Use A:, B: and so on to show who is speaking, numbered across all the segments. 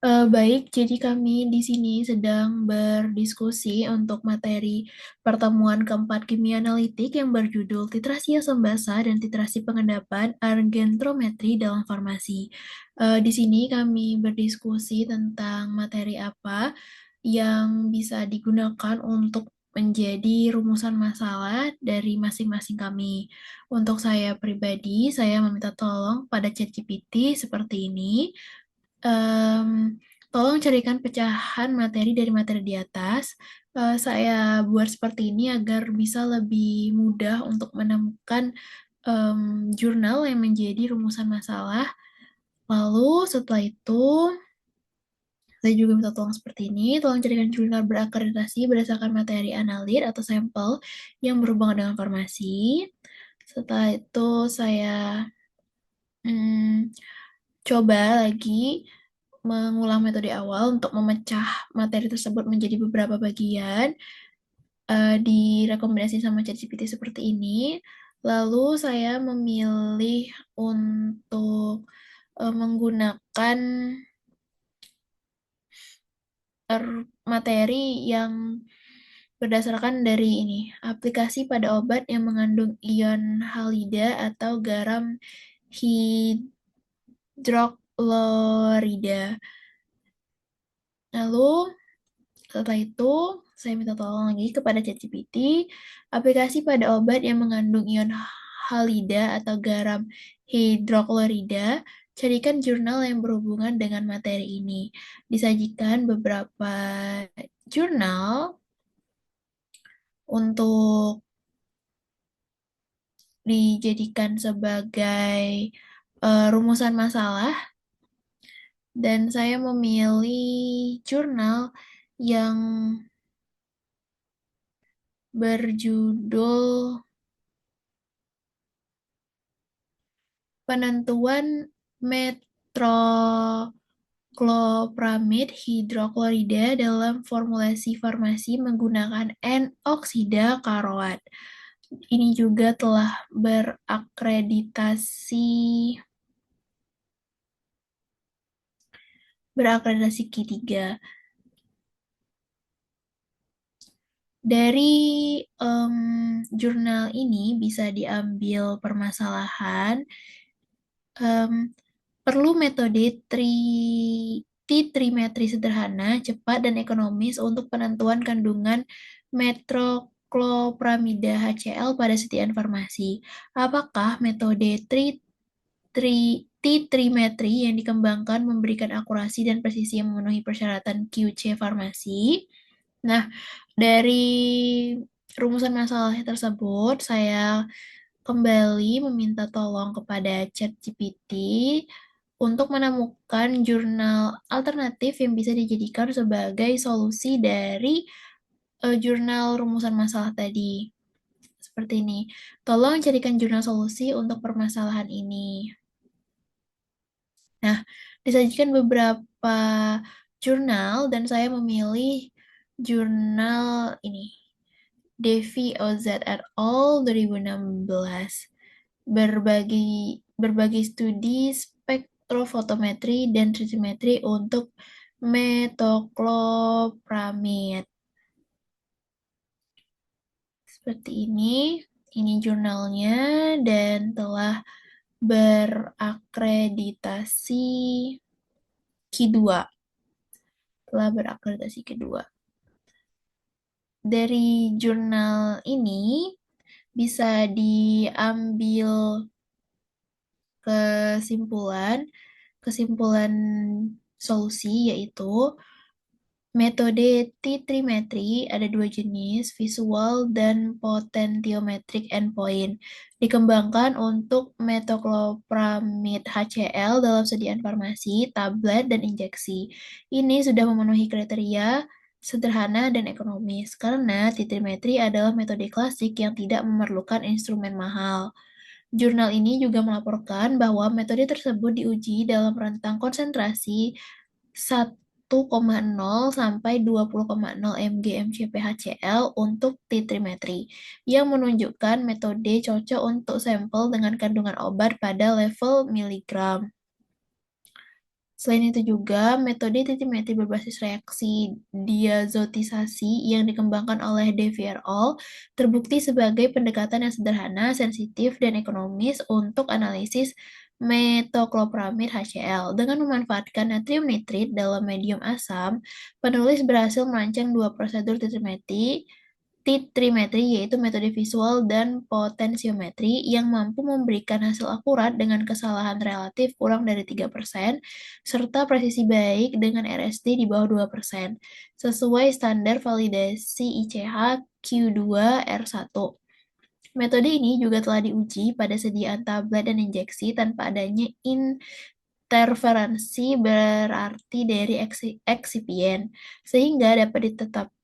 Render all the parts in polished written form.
A: Baik, jadi kami di sini sedang berdiskusi untuk materi pertemuan keempat kimia analitik yang berjudul titrasi asam basa dan titrasi pengendapan argentrometri dalam farmasi. Di sini kami berdiskusi tentang materi apa yang bisa digunakan untuk menjadi rumusan masalah dari masing-masing kami. Untuk saya pribadi, saya meminta tolong pada ChatGPT seperti ini. Em, Tolong carikan pecahan materi dari materi di atas. Saya buat seperti ini agar bisa lebih mudah untuk menemukan em, jurnal yang menjadi rumusan masalah. Lalu setelah itu, saya juga minta tolong seperti ini. Tolong carikan jurnal berakreditasi berdasarkan materi analit atau sampel yang berhubungan dengan farmasi. Setelah itu, saya hmm, coba lagi mengulang metode awal untuk memecah materi tersebut menjadi beberapa bagian, direkomendasi sama ChatGPT seperti ini. Lalu saya memilih untuk menggunakan materi yang berdasarkan dari ini, aplikasi pada obat yang mengandung ion halida atau garam hidroklorida. Lalu setelah itu, saya minta tolong lagi kepada ChatGPT, aplikasi pada obat yang mengandung ion halida atau garam hidroklorida, carikan jurnal yang berhubungan dengan materi ini. Disajikan beberapa jurnal untuk dijadikan sebagai rumusan masalah, dan saya memilih jurnal yang berjudul penentuan metroclopramid hidroklorida dalam formulasi farmasi menggunakan N-oksida karoat. Ini juga telah berakreditasi Q3. Dari jurnal ini bisa diambil permasalahan. Em, Perlu metode titrimetri sederhana, cepat, dan ekonomis untuk penentuan kandungan metroclopramida HCl pada setiaan farmasi. Apakah metode titrimetri yang dikembangkan memberikan akurasi dan presisi yang memenuhi persyaratan QC farmasi? Nah, dari rumusan masalah tersebut, saya kembali meminta tolong kepada ChatGPT untuk menemukan jurnal alternatif yang bisa dijadikan sebagai solusi dari jurnal rumusan masalah tadi. Seperti ini. Tolong carikan jurnal solusi untuk permasalahan ini. Nah, disajikan beberapa jurnal dan saya memilih jurnal ini. Devi OZ et al. 2016. Berbagi studi spektrofotometri dan tritimetri untuk metoclopramid. Seperti ini jurnalnya dan telah berakreditasi Q2. Telah berakreditasi kedua. Dari jurnal ini bisa diambil kesimpulan kesimpulan solusi, yaitu metode titrimetri ada dua jenis, visual dan potentiometric endpoint. Dikembangkan untuk metoclopramid HCl dalam sediaan farmasi, tablet, dan injeksi. Ini sudah memenuhi kriteria sederhana dan ekonomis, karena titrimetri adalah metode klasik yang tidak memerlukan instrumen mahal. Jurnal ini juga melaporkan bahwa metode tersebut diuji dalam rentang konsentrasi 1,0 sampai 20,0 mg mcp/HCl untuk titrimetri, yang menunjukkan metode cocok untuk sampel dengan kandungan obat pada level miligram. Selain itu juga, metode titimetri berbasis reaksi diazotisasi yang dikembangkan oleh De Vierol terbukti sebagai pendekatan yang sederhana, sensitif, dan ekonomis untuk analisis metoklopromid HCl. Dengan memanfaatkan natrium nitrit dalam medium asam, penulis berhasil merancang dua prosedur titrimetri, yaitu metode visual dan potensiometri, yang mampu memberikan hasil akurat dengan kesalahan relatif kurang dari 3%, serta presisi baik dengan RSD di bawah 2%, sesuai standar validasi ICH Q2R1. Metode ini juga telah diuji pada sediaan tablet dan injeksi tanpa adanya interferensi berarti dari eksipien, sehingga dapat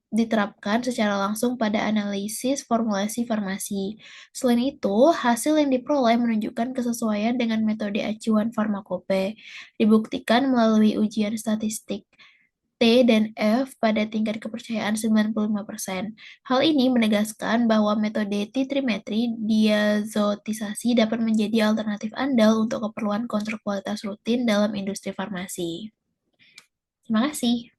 A: diterapkan secara langsung pada analisis formulasi farmasi. Selain itu, hasil yang diperoleh menunjukkan kesesuaian dengan metode acuan farmakope, dibuktikan melalui ujian statistik T dan F pada tingkat kepercayaan 95%. Hal ini menegaskan bahwa metode titrimetri diazotisasi dapat menjadi alternatif andal untuk keperluan kontrol kualitas rutin dalam industri farmasi. Terima kasih.